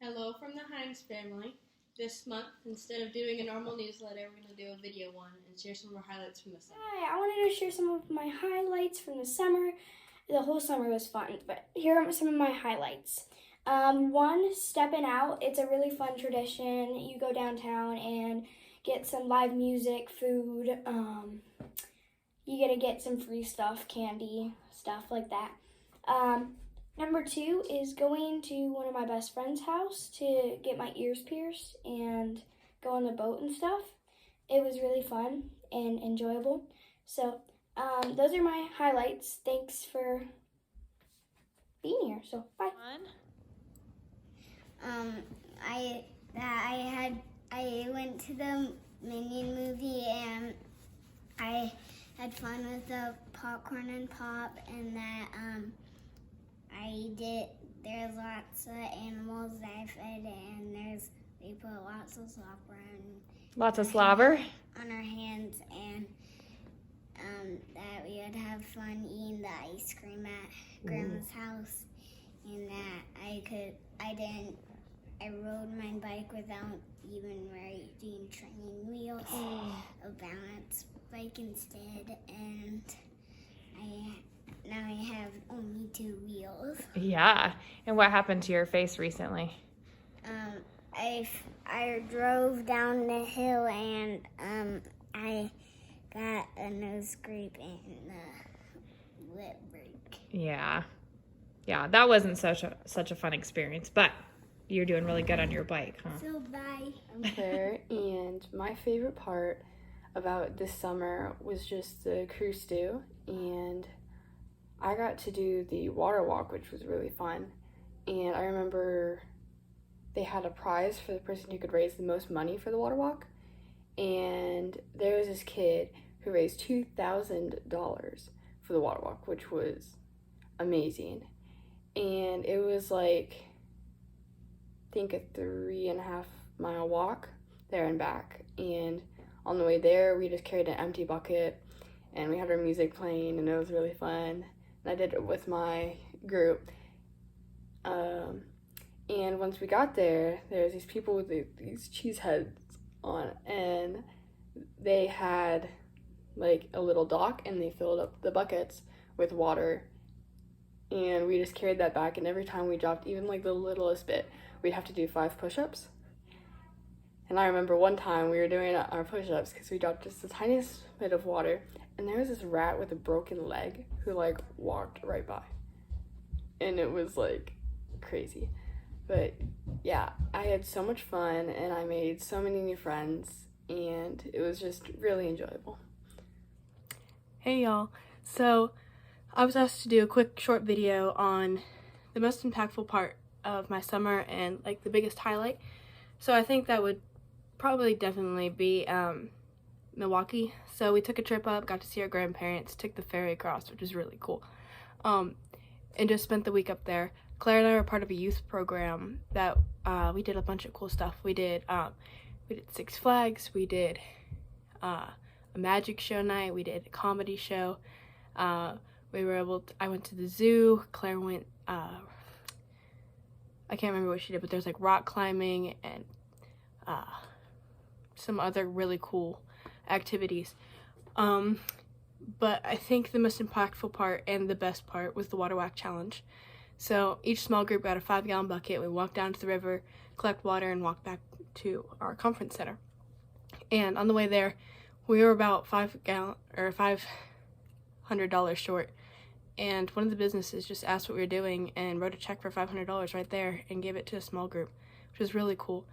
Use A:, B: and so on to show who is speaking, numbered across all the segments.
A: Hello from the Hines family. This month, instead of doing a normal newsletter, we're going to do a video one and share some of our highlights from the summer.
B: Hi, I wanted to share some of my highlights from the summer. The whole summer was fun, but here are some of my highlights. One, stepping out. It's a really fun tradition. You go downtown and get some live music, food. You get to get some free stuff, candy, stuff like that. Number two is going to one of my best friend's house to get my ears pierced and go on the boat and stuff. It was really fun and enjoyable. So those are my highlights. Thanks for being here. So bye.
C: I went to the Minion movie and I had fun with the popcorn and pop, and that there's lots of animals that I fed, and they put lots of
D: slobber
C: on our hands, and that we would have fun eating the ice cream at Grandma's house, and that I rode my bike without even riding training wheels, a balance bike instead, and now I have only 2 wheels.
D: Yeah. And what happened to your face recently?
C: I drove down the hill and I got a nose scrape and a lip break.
D: Yeah, that wasn't such a fun experience, but you're doing really good on your bike, huh?
C: So bye.
E: I'm Claire, and my favorite part about this summer was just the cruise stew, and I got to do the water walk, which was really fun. And I remember they had a prize for the person who could raise the most money for the water walk, and there was this kid who raised $2,000 for the water walk, which was amazing. And it was like, I think a 3.5 mile walk there and back, and on the way there we just carried an empty bucket and we had our music playing, and it was really fun. And I did it with my group, and once we got there was these people with these cheese heads on, and they had like a little dock, and they filled up the buckets with water, and we just carried that back, and every time we dropped even like the littlest bit, we'd have to do 5 push-ups. And I remember one time we were doing our push-ups because we dropped just the tiniest bit of water, and there was this rat with a broken leg who like walked right by, and it was like crazy. But yeah, I had so much fun, and I made so many new friends, and it was just really enjoyable.
F: Hey y'all, so I was asked to do a quick short video on the most impactful part of my summer and like the biggest highlight. So I think that would probably definitely be Milwaukee. So we took a trip up, got to see our grandparents, took the ferry across, which was really cool, and just spent the week up there. Claire and I were part of a youth program that we did a bunch of cool stuff. We did Six Flags, we did a magic show night, we did a comedy show. I went to the zoo. Claire went, I can't remember what she did, but there's like rock climbing and some other really cool activities. But I think the most impactful part and the best part was the water walk challenge. So each small group got a 5-gallon bucket. We walked down to the river, collect water, and walk back to our conference center. And on the way there, we were about $500 short. And one of the businesses just asked what we were doing and wrote a check for $500 right there and gave it to a small group, which was really cool.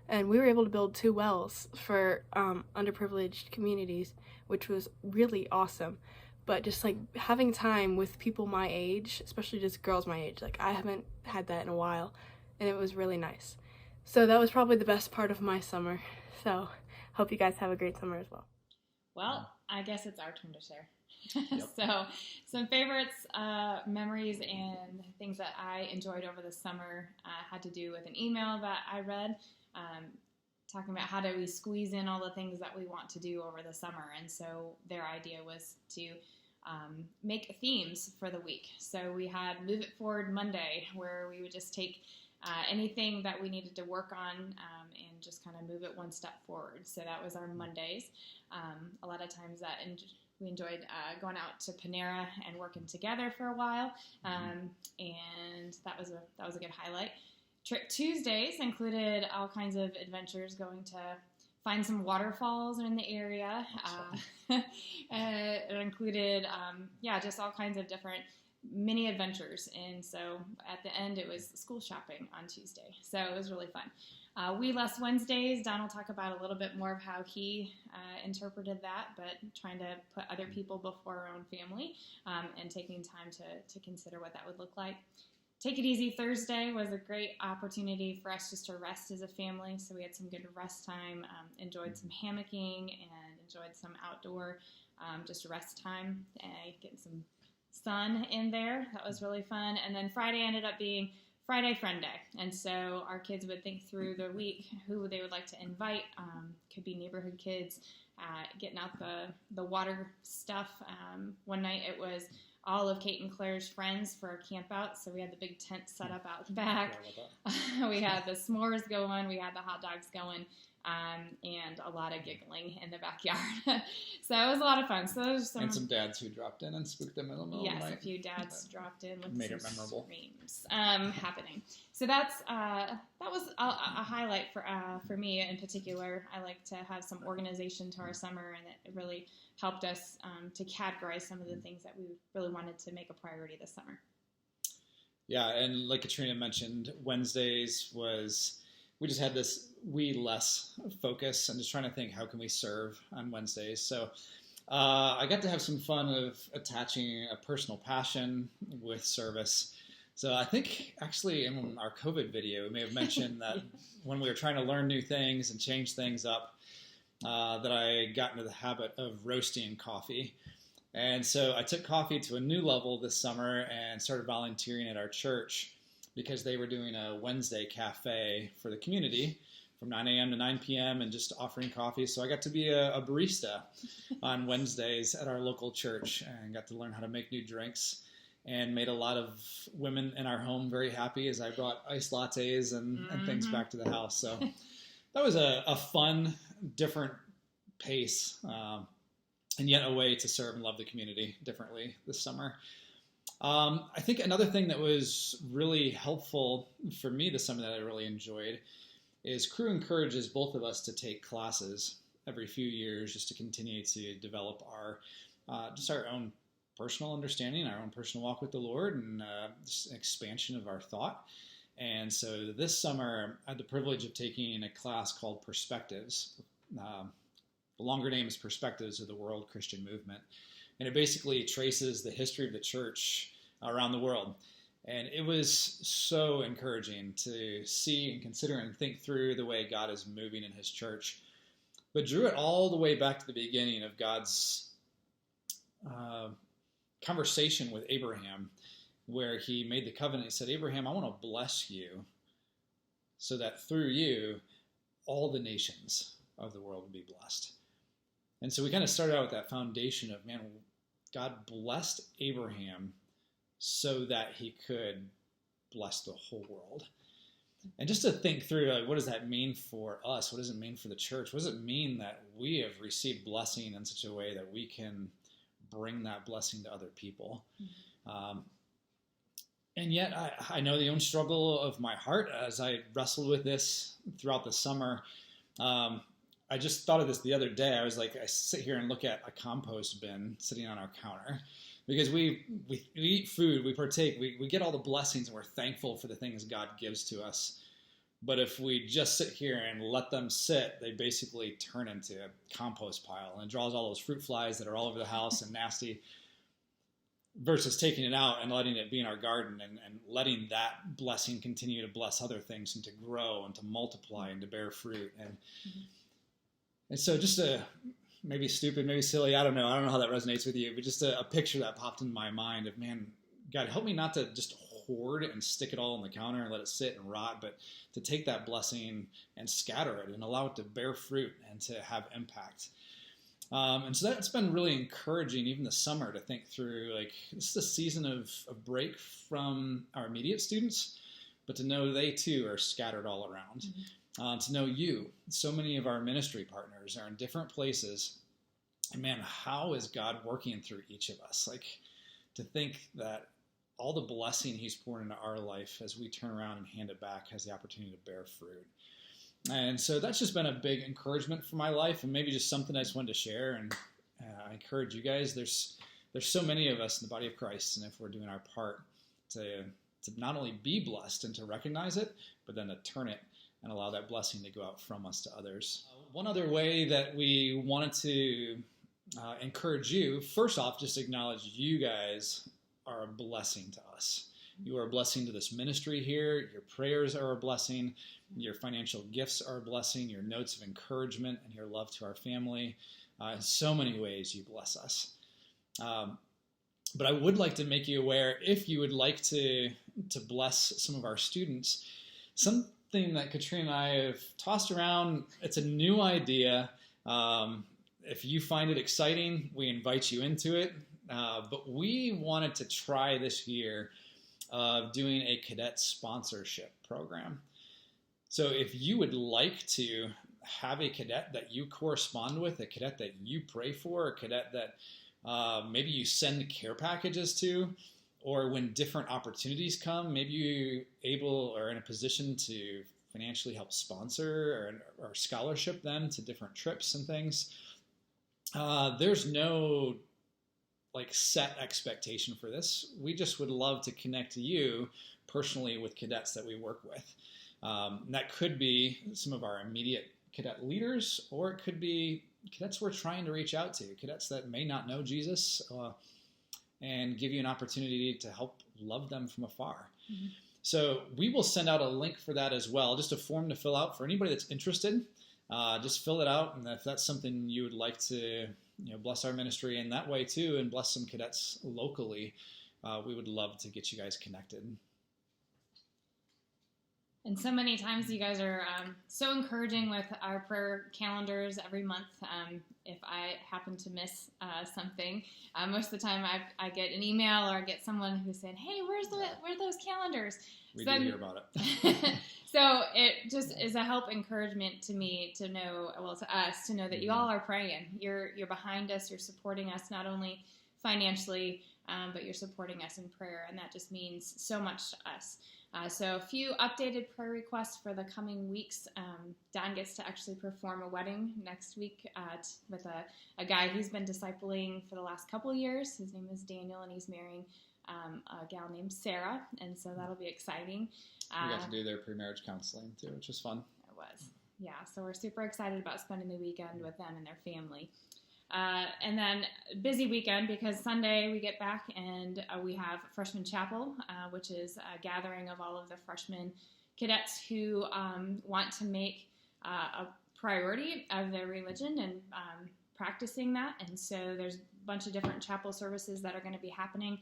F: And we were able to build 2 wells for underprivileged communities, which was really awesome. But just like having time with people my age, especially just girls my age, like I haven't had that in a while, and it was really nice. So that was probably the best part of my summer. So hope you guys have a great summer as well.
G: Well, I guess it's our turn to share. So some favorites, memories, and things that I enjoyed over the summer had to do with an email that I read talking about how do we squeeze in all the things that we want to do over the summer. And so their idea was to make themes for the week. So we had Move It Forward Monday, where we would just take anything that we needed to work on and just kind of move it one step forward. So that was our Mondays. A lot of times we enjoyed going out to Panera and working together for a while, and that was a good highlight. Trip Tuesdays included all kinds of adventures, going to find some waterfalls in the area. It included, just all kinds of different mini adventures. And so at the end, it was school shopping on Tuesday. So it was really fun. We Less Wednesdays, Don will talk about a little bit more of how he interpreted that, but trying to put other people before our own family and taking time to consider what that would look like. Take It Easy Thursday was a great opportunity for us just to rest as a family. So we had some good rest time, enjoyed some hammocking, and enjoyed some outdoor just rest time, getting some sun in there. That was really fun. And then Friday ended up being Friday Friend Day. And so our kids would think through the week who they would like to invite. Could be neighborhood kids, getting out the water stuff. One night it was all of Kate and Claire's friends for a camp out. So we had the big tent set up out back. We had the s'mores going. We had the hot dogs going. And a lot of giggling in the backyard. So it was a lot of fun. So there's
H: some dads who dropped in and spooked them in the middle of the night.
G: Yes, a few dads dropped in with
H: made
G: some
H: it memorable.
G: screams happening. So that was a highlight for me in particular. I like to have some organization to our summer, and it really helped us to categorize some of the things that we really wanted to make a priority this summer.
H: Yeah, and like Katrina mentioned, Wednesdays we just had this less focus and just trying to think, how can we serve on Wednesdays? So I got to have some fun of attaching a personal passion with service. So I think actually in our COVID video, we may have mentioned that when we were trying to learn new things and change things up, that I got into the habit of roasting coffee. And so I took coffee to a new level this summer and started volunteering at our church, because they were doing a Wednesday cafe for the community from 9 a.m. to 9 p.m. and just offering coffee. So I got to be a barista on Wednesdays at our local church and got to learn how to make new drinks, and made a lot of women in our home very happy as I brought iced lattes and things back to the house. So that was a fun, different pace, and yet a way to serve and love the community differently this summer. I think another thing that was really helpful for me this summer that I really enjoyed is Cru encourages both of us to take classes every few years just to continue to develop our own personal understanding, our own personal walk with the Lord, and just an expansion of our thought. And so this summer I had the privilege of taking a class called Perspectives. The longer name is Perspectives of the World Christian Movement. And it basically traces the history of the church around the world. And it was so encouraging to see and consider and think through the way God is moving in his church, but drew it all the way back to the beginning of God's conversation with Abraham, where he made the covenant. He said, Abraham, I want to bless you so that through you, all the nations of the world will be blessed. And so we kind of started out with that foundation of, man, God blessed Abraham so that he could bless the whole world. And just to think through, like, what does that mean for us? What does it mean for the church? What does it mean that we have received blessing in such a way that we can bring that blessing to other people? And yet I know the own struggle of my heart as I wrestled with this throughout the summer. I just thought of this the other day. I was like, I sit here and look at a compost bin sitting on our counter, because we eat food, we partake, we get all the blessings, and we're thankful for the things God gives to us. But if we just sit here and let them sit, they basically turn into a compost pile, and it draws all those fruit flies that are all over the house and nasty, versus taking it out and letting it be in our garden and letting that blessing continue to bless other things and to grow and to multiply and to bear fruit. And so just maybe stupid, maybe silly, I don't know how that resonates with you, but just a picture that popped in my mind of, man, God, help me not to just hoard it and stick it all on the counter and let it sit and rot, but to take that blessing and scatter it and allow it to bear fruit and to have impact. And so that's been really encouraging even this summer to think through, like, this is a season of break from our immediate students, but to know they too are scattered all around. To know you, so many of our ministry partners are in different places. And man, how is God working through each of us? Like, to think that all the blessing he's poured into our life as we turn around and hand it back has the opportunity to bear fruit. And so that's just been a big encouragement for my life, and maybe just something I just wanted to share. And I encourage you guys, there's so many of us in the body of Christ, and if we're doing our part to not only be blessed and to recognize it, but then to turn it and allow that blessing to go out from us to others. One other way that we wanted to encourage you, first off, just acknowledge you guys are a blessing to us. You are a blessing to this ministry here. Your prayers are a blessing. Your financial gifts are a blessing. Your notes of encouragement and your love to our family. In so many ways, you bless us. But I would like to make you aware, if you would like to bless some of our students, something that Katrina and I have tossed around, it's a new idea. If you find it exciting, we invite you into it. But we wanted to try this year doing a cadet sponsorship program. So if you would like to have a cadet that you correspond with, a cadet that you pray for, a cadet that maybe you send care packages to, or when different opportunities come, maybe you're able or in a position to financially help sponsor or scholarship them to different trips and things. There's no set expectation for this. We just would love to connect to you personally with cadets that we work with. That could be some of our immediate cadet leaders, or it could be cadets we're trying to reach out to, cadets that may not know Jesus, and give you an opportunity to help love them from afar. Mm-hmm. So we will send out a link for that as well, just a form to fill out for anybody that's interested. Just fill it out, and if that's something you would like to bless our ministry in that way too, and bless some cadets locally, we would love to get you guys connected.
G: And so many times you guys are so encouraging with our prayer calendars every month. If I happen to miss something, most of the time I get an email or I get someone who's saying, "Hey, where's those calendars?"
H: We did hear about it.
G: So it just is a help encouragement to me to know, to us to know that you all are praying. You're behind us. You're supporting us not only financially, but you're supporting us in prayer, and that just means so much to us. So a few updated prayer requests for the coming weeks. Don gets to actually perform a wedding next week with a guy he's been discipling for the last couple of years. His name is Daniel, and he's marrying a gal named Sarah, and so that'll be exciting.
H: We got to do their pre-marriage counseling too, which was fun.
G: It was. Yeah, so we're super excited about spending the weekend with them and their family. And then busy weekend because Sunday we get back and we have Freshman Chapel, which is a gathering of all of the freshman cadets who want to make a priority of their religion and practicing that. And so there's a bunch of different chapel services that are going to be happening,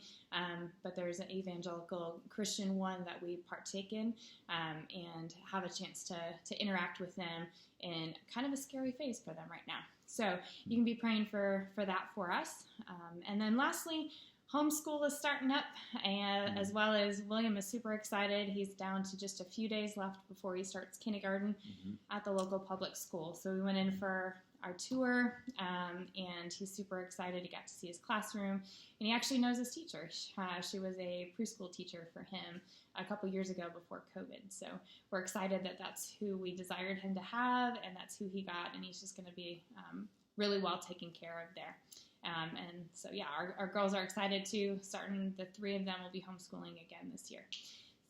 G: but there's an evangelical Christian one that we partake in and have a chance to interact with them in kind of a scary phase for them right now. So you can be praying for that for us. And then lastly, homeschool is starting up, and as well as William is super excited. He's down to just a few days left before he starts kindergarten at the local public school. So we went in for our tour, and he's super excited. He got to see his classroom, and he actually knows his teacher. She was a preschool teacher for him a couple years ago before COVID. So we're excited that that's who we desired him to have, and that's who he got, and he's just going to be really well taken care of there. And so, yeah, our girls are excited too. Starting, the 3 of them will be homeschooling again this year.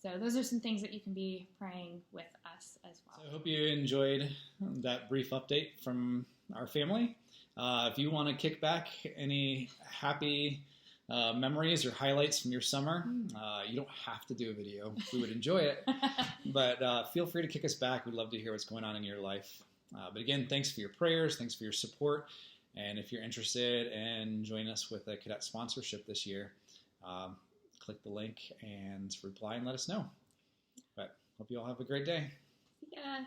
G: So those are some things that you can be praying with us as well.
H: So I hope you enjoyed that brief update from our family. If you want to kick back any happy memories or highlights from your summer, you don't have to do a video. We would enjoy it. But feel free to kick us back. We'd love to hear what's going on in your life. But again, thanks for your prayers. Thanks for your support. And if you're interested in joining us with a cadet sponsorship this year, click the link and reply and let us know. But hope you all have a great day.
G: Yeah.